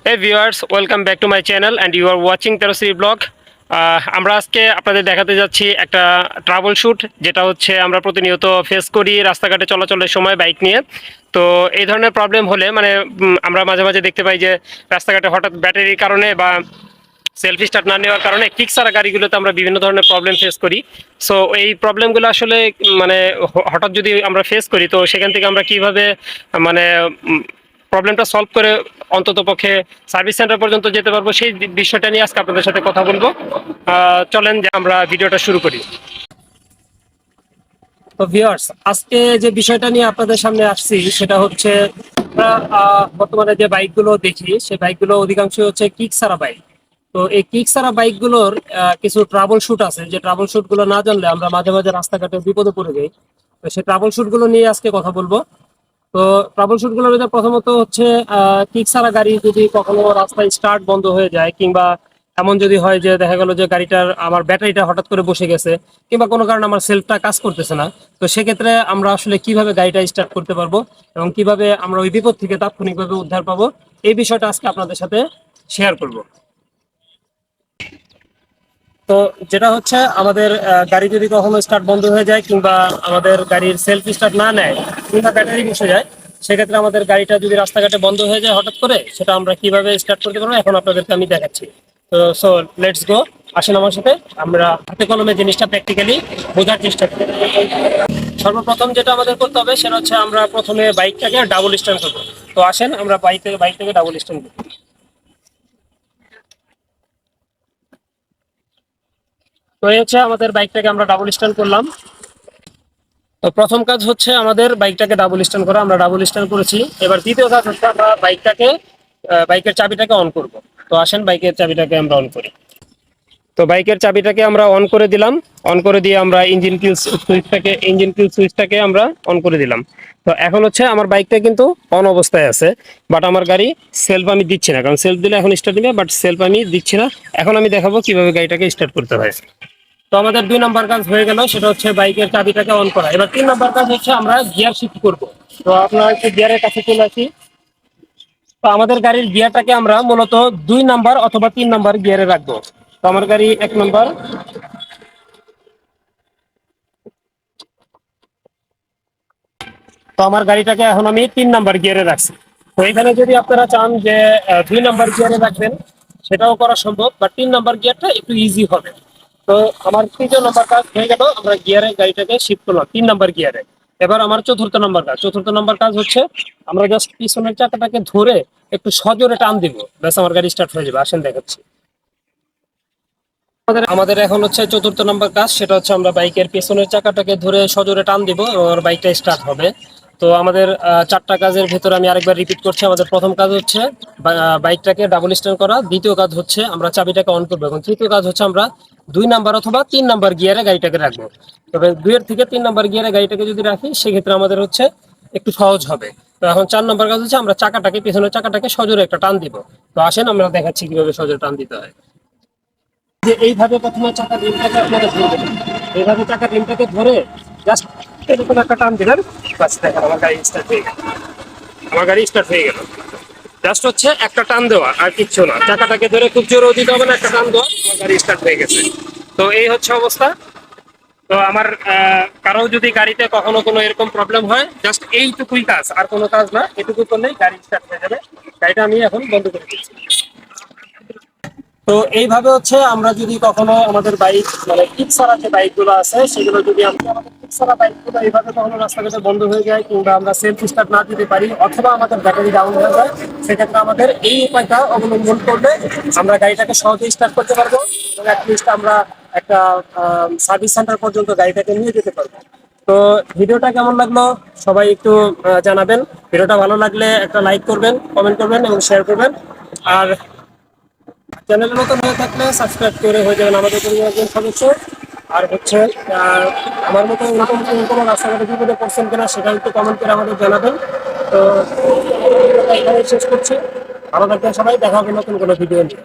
Hey viewers, welcome back to my channel and you are watching Terosri Blog. আমরা আজকে আপনাদের দেখাতে যাচ্ছি একটা ট্রাভেল শ্যুট, যেটা হচ্ছে আমরা প্রতিনিয়ত ফেস করি রাস্তাঘাটে চলাচলের সময় বাইক নিয়ে। তো এই ধরনের প্রবলেম হলে মানে আমরা মাঝে মাঝে দেখতে পাই যে রাস্তাঘাটে হঠাৎ ব্যাটারির কারণে বা সেলফি স্টার্ট না নেওয়ার কারণে কিক ছাড়া গাড়িগুলোতে আমরা বিভিন্ন ধরনের প্রবলেম ফেস করি। সো এই প্রবলেমগুলো আসলে মানে হঠাৎ যদি আমরা ফেস করি, তো সেখান থেকে আমরা কিভাবে মানে প্রবলেমটা সলভ করে অন্ততপক্ষে সার্ভিস সেন্টার পর্যন্ত যেতে পারবো, সেই বিষয়টা নিয়ে আজকে আপনাদের সাথে কথা বলবো। চলেন যে আমরা ভিডিওটা শুরু করি। তো ভিউয়ার্স, আজকে যে বিষয়টা নিয়ে আপনাদের সামনে আসছি সেটা হচ্ছে আমরা বর্তমানে যে বাইকগুলো দেখি সেই বাইকগুলো অধিকাংশই হচ্ছে কিক ছাড়া বাইক। তো এই কিক ছাড়া বাইকগুলোর কিছু ট্রাবল শুট আছে, যে ট্রাবল শুট গুলো না জানলে আমরা মাঝে মাঝে রাস্তাঘাটে বিপদে পড়ে যাই। তো সেই ট্রাবল শুট গুলো নিয়ে আজকে কথা বলবো। তো ট্রাবল শুট গুলোর মধ্যে প্রথমত হচ্ছে কিক ছাড়া গাড়ি যদি কখনো রাস্তায় স্টার্ট বন্ধ হয়ে যায়, কিংবা এমন যদি হয় যে দেখা গেল যে গাড়িটার আমার ব্যাটারিটা হঠাৎ করে বসে গেছে, কিংবা কোনো কারণে আমার সেলফটা কাজ করতেছে না, তো সেক্ষেত্রে আমরা আসলে কিভাবে গাড়িটা স্টার্ট করতে পারবো এবং কিভাবে আমরা ওই বিপদ থেকে তাৎক্ষণিকভাবে উদ্ধার পাবো, এই বিষয়টা আজকে আপনাদের সাথে শেয়ার করব। তো যেটা হচ্ছে আমাদের গাড়ি যদি কখনো স্টার্ট বন্ধ হয়ে যায়, কিংবা আমাদের গাড়ির সেলফ স্টার্ট না নেয়, কিংবা ব্যাটারি বসে যায়, সেক্ষেত্রে আমাদের গাড়িটা যদি রাস্তাঘাটে বন্ধ হয়ে যায় হঠাৎ করে, সেটা আমরা কিভাবে স্টার্ট করতে পারবো এখন আপনাদেরকে আমি দেখাচ্ছি। তো সো লেটস গো, আসেন আমার সাথে আমরা হাতে কলমে জিনিসটা প্র্যাকটিক্যালি বোঝার চেষ্টা করি। সর্বপ্রথম যেটা আমাদের করতে হবে সেটা হচ্ছে আমরা প্রথমে বাইকটাকে ডাবল স্ট্যান্ড করবো। তো আসেন আমরা বাইক থেকে ডাবল স্ট্যান্ড করবো। তো এই হচ্ছে আমাদের বাইকটাকে আমরা ডাবল স্ট্যান্ড করলাম। তো প্রথম কাজ হচ্ছে আমাদের বাইকটাকে ডাবল স্ট্যান্ড করা, আমরা ডাবল স্ট্যান্ড করেছি। এবার দ্বিতীয় কাজ হচ্ছে আমরা বাইকের চাবিটাকে অন করব। তো আসেন বাইকের চাবিটাকে আমরা অন করি। তো বাইকের চাবিটাকে আমরা অন করে দিলাম। অন করে দিয়ে আমরা ইঞ্জিন কিল সুইচটাকে আমরা অন করে দিলাম। তো এখন হচ্ছে আমার বাইকটা কিন্তু অন অবস্থায় আছে, বাট আমার গাড়ি সেলফ আমি দিচ্ছি না, কারণ সেলফ দিলে এখন স্টার্ট দিবে, বাট সেলফ আমি দিচ্ছি না। এখন আমি দেখাবো কিভাবে গাড়িটাকে স্টার্ট করতে হয়। তো আমাদের 2 নম্বর কাজ হয়ে গেল, সেটা হচ্ছে বাইকের চাবিটাকে অন করা। এবার 3 নম্বর কাজ হচ্ছে আমরা গিয়ার শিফট করব। তো আপনারা একটু গিয়ারের কাছে চলে আসি। তো আমাদের গাড়ির গিয়ারটাকে আমরা মূলত 2 নাম্বার অথবা 3 নাম্বার গিয়ারে রাখবো। তো আমার গাড়ি 1 নম্বর। তো আমার গাড়িটাকে এখন আমি 3 নাম্বার গিয়ারে রাখছি। তো এখানে যদি আপনারা চান যে 2 নাম্বার গিয়ারে রাখবেন, সেটাও করা সম্ভব, বা 3 নাম্বার গিয়ারটা একটু ইজি হবে। তো আমার 3 নম্বর কাজ হয়ে গেল, আমরা গাড়িটাকে শিফট করলাম 3 নাম্বার গিয়ারে। এবার আমার চতুর্থ নম্বর কাজ হচ্ছে আমরা জাস্ট পিছনের চাকাটাকে ধরে একটু সজোরে টান দিব, ব্যাস আমার গাড়ি স্টার্ট হয়ে যাবে। আসেন দেখাচ্ছি। আমাদের এখন হচ্ছে 4র্থ নম্বর কাজ, সেটা হচ্ছে আমরা বাইকের পেছনের চাকাটাকে ধরে সজোরে টান দিব আর বাইকটা স্টার্ট হবে। তো আমাদের 4টা কাজের ভেতরে আমি আরেকবার রিপিট করছি। আমাদের প্রথম কাজ হচ্ছে বাইকটাকে ডাবল স্ট্যান্ড করা, দ্বিতীয় কাজ হচ্ছে আমরা চাবিটাকে অন করবো, এবং তৃতীয় কাজ হচ্ছে আমরা 2 নাম্বার অথবা 3 নাম্বার গিয়ারে গাড়িটাকে রাখবো। তবে 2 থেকে 3 নাম্বার গিয়ারে গাড়িটাকে যদি রাখি, সেক্ষেত্রে আমাদের হচ্ছে একটু সহজ হবে। তো এখন 4 নম্বর কাজ হচ্ছে আমরা পেছনের চাকাটাকে সজোরে একটা টান দিব। তো আসেন আমরা দেখাচ্ছি কিভাবে সজোরে টান দিতে হয়। যে এইভাবে প্রথমে চাকার রিমটাকে আপনারা ধরবেন, এইভাবে চাকার রিমটাকে ধরে জাস্ট এরকম একটা টান দিলেন, বাস দেখেন আমার গাড়ি স্টার্ট হয়ে গেল। জাস্ট হচ্ছে একটা টান দেওয়া আর কিচ্ছু না, চাকাটাকে ধরে খুব জোরেও দিতে হবে না, একটা টান দেওয়া, আমার গাড়ি স্টার্ট হয়ে গেছে। তো এই হচ্ছে অবস্থা। তো আমার কারো যদি গাড়িতে কখনো কোনো এরকম প্রবলেম হয়, জাস্ট এইটুকুই কাজ, আর কোনো কাজ না, এটুকু করলেই গাড়ি স্টার্ট হয়ে যাবে। গাড়িটা আমি এখন বন্ধ করে দিচ্ছি। তো এইভাবে হচ্ছে আমরা যদি কখনো আমাদের বাইক মানে কিক ছাড়া যে বাইকগুলো আছে, সেগুলো যদি আমাদের কিক ছাড়া বাইকগুলো এইভাবে কখনো রাস্তাঘাটে বন্ধ হয়ে যায়, কিংবা আমরা সেলফ স্টার্ট না দিতে পারি, অথবা আমাদের ব্যাটারি ডাউন হয়ে যায়, সেক্ষেত্রে আমাদের এই উপায়টা অবলম্বন করলে আমরা গাড়িটাকে সহজে স্টার্ট করতে পারবো, এবং অ্যাটলিস্ট আমরা একটা সার্ভিস সেন্টার পর্যন্ত গাড়িটাকে নিয়ে যেতে পারবো। তো ভিডিওটা কেমন লাগলো সবাই একটু জানাবেন। ভিডিওটা ভালো লাগলে একটা লাইক করবেন, কমেন্ট করবেন এবং শেয়ার করবেন। আর চ্যানেলের নতুন হয়ে থাকলে সাবস্ক্রাইব করে হয়ে যাবেন আমাদের পরিবারের একজন সদস্য। আর হচ্ছে আমার মতো এরকম কোনো রাস্তাঘাটে বিপদে পড়ছেন কিনা, সেটা একটু কমেন্ট করে আমাদের জানাবেন। তো এখানে শেষ করছি। ভালো থাকবেন সবাই, দেখা হবে নতুন কোনো ভিডিও নিয়ে।